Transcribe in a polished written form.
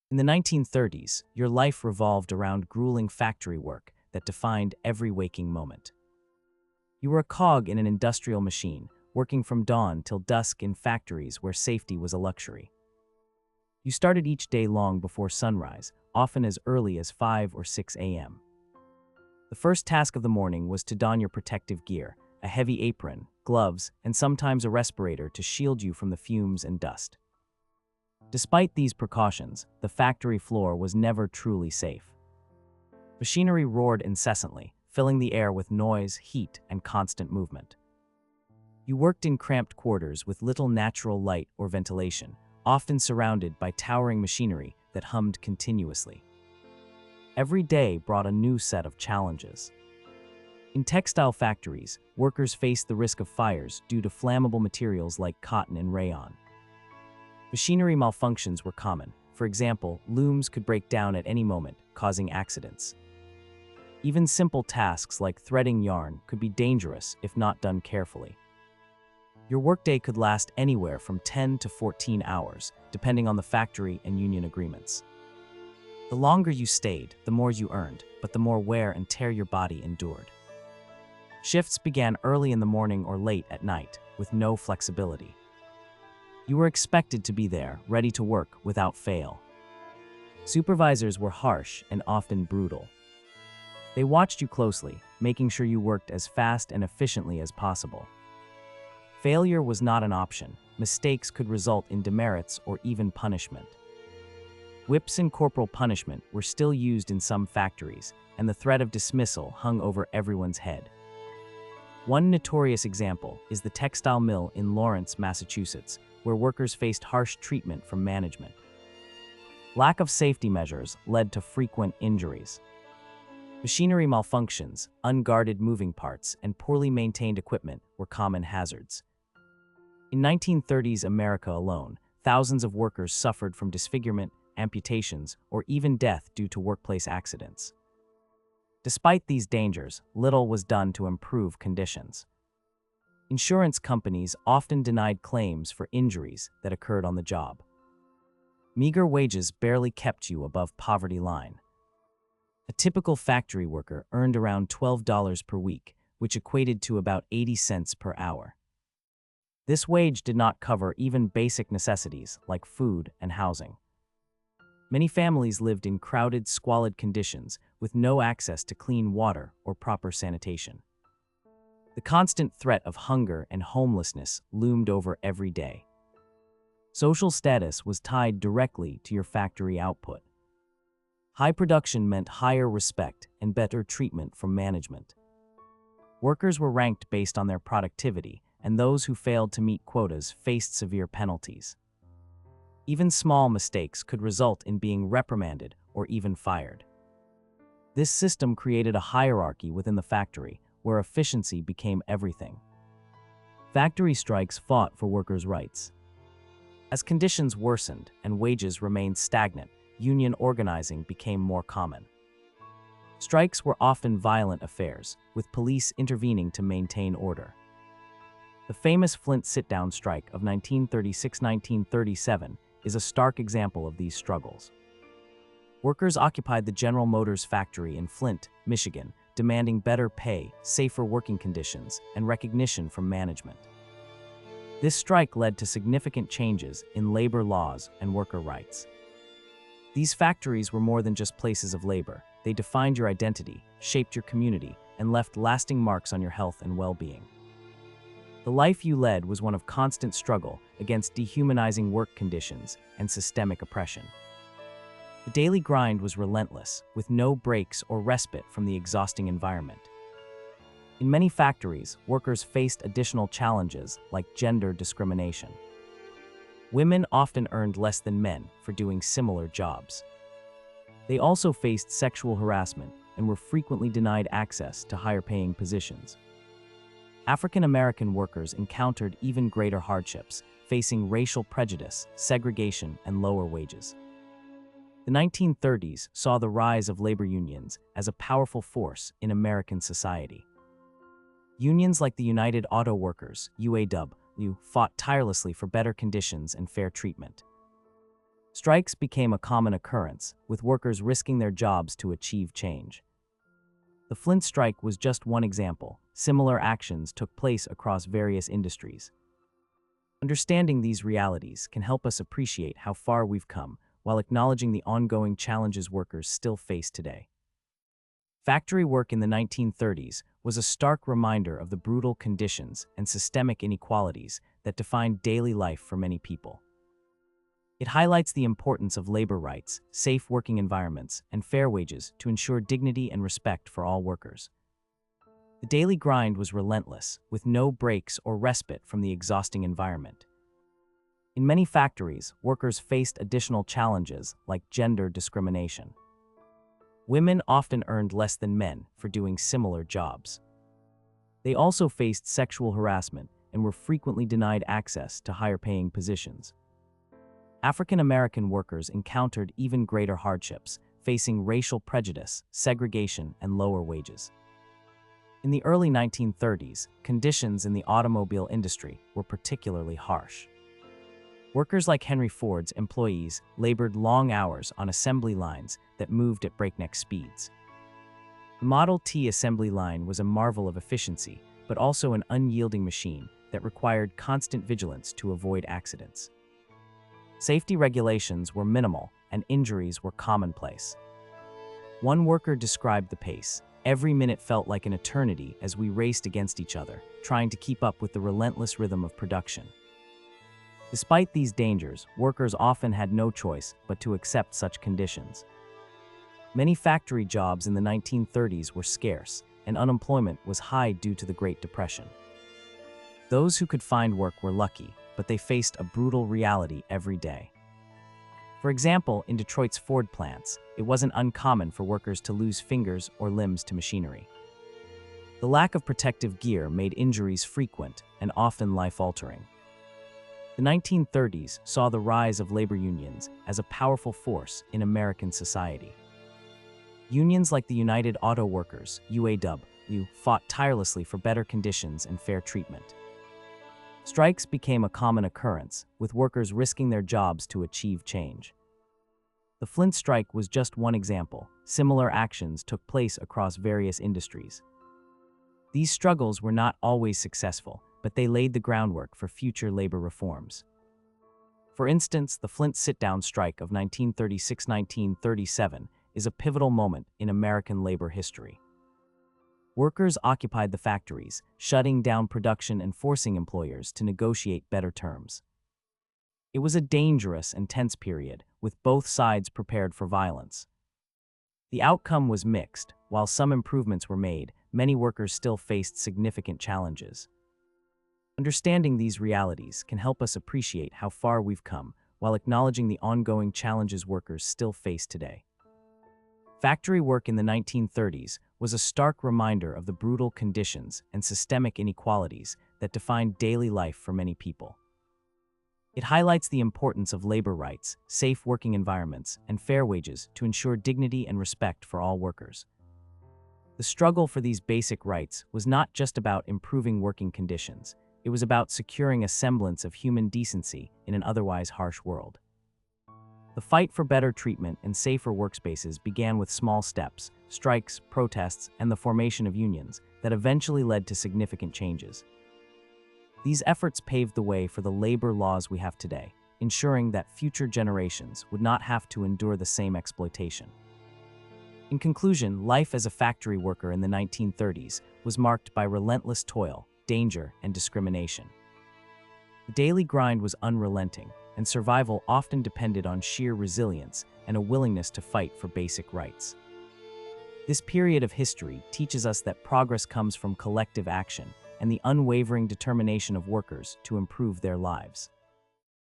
In the 1930s, your life revolved around grueling factory work that defined every waking moment. You were a cog in an industrial machine, working from dawn till dusk in factories where safety was a luxury. You started each day long before sunrise, often as early as 5 or 6 a.m. The first task of the morning was to don your protective gear, a heavy apron, gloves, and sometimes a respirator to shield you from the fumes and dust. Despite these precautions, the factory floor was never truly safe. Machinery roared incessantly, filling the air with noise, heat, and constant movement. You worked in cramped quarters with little natural light or ventilation, often surrounded by towering machinery that hummed continuously. Every day brought a new set of challenges. In textile factories, workers faced the risk of fires due to flammable materials like cotton and rayon. Machinery malfunctions were common. For example, looms could break down at any moment, causing accidents. Even simple tasks like threading yarn could be dangerous if not done carefully. Your workday could last anywhere from 10 to 14 hours, depending on the factory and union agreements. The longer you stayed, the more you earned, but the more wear and tear your body endured. Shifts began early in the morning or late at night, with no flexibility. You were expected to be there, ready to work without fail. Supervisors were harsh and often brutal. They watched you closely, making sure you worked as fast and efficiently as possible. Failure was not an option. Mistakes could result in demerits or even punishment. Whips and corporal punishment were still used in some factories, and the threat of dismissal hung over everyone's head. One notorious example is the textile mill in Lawrence, Massachusetts, where workers faced harsh treatment from management. Lack of safety measures led to frequent injuries. Machinery malfunctions, unguarded moving parts, and poorly maintained equipment were common hazards. In 1930s America alone, thousands of workers suffered from disfigurement, amputations, or even death due to workplace accidents. Despite these dangers, little was done to improve conditions. Insurance companies often denied claims for injuries that occurred on the job. Meager wages barely kept you above poverty line. A typical factory worker earned around $12 per week, which equated to about 80 cents per hour. This wage did not cover even basic necessities like food and housing. Many families lived in crowded, squalid conditions with no access to clean water or proper sanitation. The constant threat of hunger and homelessness loomed over every day. Social status was tied directly to your factory output. High production meant higher respect and better treatment from management. Workers were ranked based on their productivity, and those who failed to meet quotas faced severe penalties. Even small mistakes could result in being reprimanded or even fired. This system created a hierarchy within the factory, where efficiency became everything. Factory strikes fought for workers' rights. As conditions worsened and wages remained stagnant, union organizing became more common. Strikes were often violent affairs, with police intervening to maintain order. The famous Flint sit-down strike of 1936–1937 is a stark example of these struggles. Workers occupied the General Motors factory in Flint, Michigan, demanding better pay, safer working conditions, and recognition from management. This strike led to significant changes in labor laws and worker rights. These factories were more than just places of labor. They defined your identity, shaped your community, and left lasting marks on your health and well-being. The life you led was one of constant struggle against dehumanizing work conditions and systemic oppression. The daily grind was relentless, with no breaks or respite from the exhausting environment. In many factories, workers faced additional challenges like gender discrimination. Women often earned less than men for doing similar jobs. They also faced sexual harassment and were frequently denied access to higher-paying positions. African American workers encountered even greater hardships, facing racial prejudice, segregation, and lower wages. The 1930s saw the rise of labor unions as a powerful force in American society. Unions like the United Auto Workers, UAW, fought tirelessly for better conditions and fair treatment. Strikes became a common occurrence, with workers risking their jobs to achieve change. The Flint strike was just one example. Similar actions took place across various industries. Understanding these realities can help us appreciate how far we've come while acknowledging the ongoing challenges workers still face today. Factory work in the 1930s was a stark reminder of the brutal conditions and systemic inequalities that defined daily life for many people. It highlights the importance of labor rights, safe working environments, and fair wages to ensure dignity and respect for all workers. The daily grind was relentless, with no breaks or respite from the exhausting environment. In many factories, workers faced additional challenges like gender discrimination. Women often earned less than men for doing similar jobs. They also faced sexual harassment and were frequently denied access to higher-paying positions. African American workers encountered even greater hardships, facing racial prejudice, segregation, and lower wages. In the early 1930s, conditions in the automobile industry were particularly harsh. Workers like Henry Ford's employees labored long hours on assembly lines that moved at breakneck speeds. The Model T assembly line was a marvel of efficiency, but also an unyielding machine that required constant vigilance to avoid accidents. Safety regulations were minimal and injuries were commonplace. One worker described the pace. Every minute felt like an eternity as we raced against each other, trying to keep up with the relentless rhythm of production. Despite these dangers, workers often had no choice but to accept such conditions. Many factory jobs in the 1930s were scarce, and unemployment was high due to the Great Depression. Those who could find work were lucky, but they faced a brutal reality every day. For example, in Detroit's Ford plants, it wasn't uncommon for workers to lose fingers or limbs to machinery. The lack of protective gear made injuries frequent and often life-altering. The 1930s saw the rise of labor unions as a powerful force in American society. Unions like the United Auto Workers, UAW, fought tirelessly for better conditions and fair treatment. Strikes became a common occurrence, with workers risking their jobs to achieve change. The Flint strike was just one example. Similar actions took place across various industries. These struggles were not always successful, but they laid the groundwork for future labor reforms. For instance, the Flint sit-down strike of 1936–1937 is a pivotal moment in American labor history. Workers occupied the factories, shutting down production and forcing employers to negotiate better terms. It was a dangerous and tense period, with both sides prepared for violence. The outcome was mixed. While some improvements were made, many workers still faced significant challenges. Understanding these realities can help us appreciate how far we've come while acknowledging the ongoing challenges workers still face today. Factory work in the 1930s was a stark reminder of the brutal conditions and systemic inequalities that defined daily life for many people. It highlights the importance of labor rights, safe working environments, and fair wages to ensure dignity and respect for all workers. The struggle for these basic rights was not just about improving working conditions. It was about securing a semblance of human decency in an otherwise harsh world. The fight for better treatment and safer workspaces began with small steps, strikes, protests, and the formation of unions that eventually led to significant changes. These efforts paved the way for the labor laws we have today, ensuring that future generations would not have to endure the same exploitation. In conclusion, life as a factory worker in the 1930s was marked by relentless toil, danger, and discrimination. The daily grind was unrelenting, and survival often depended on sheer resilience and a willingness to fight for basic rights. This period of history teaches us that progress comes from collective action and the unwavering determination of workers to improve their lives.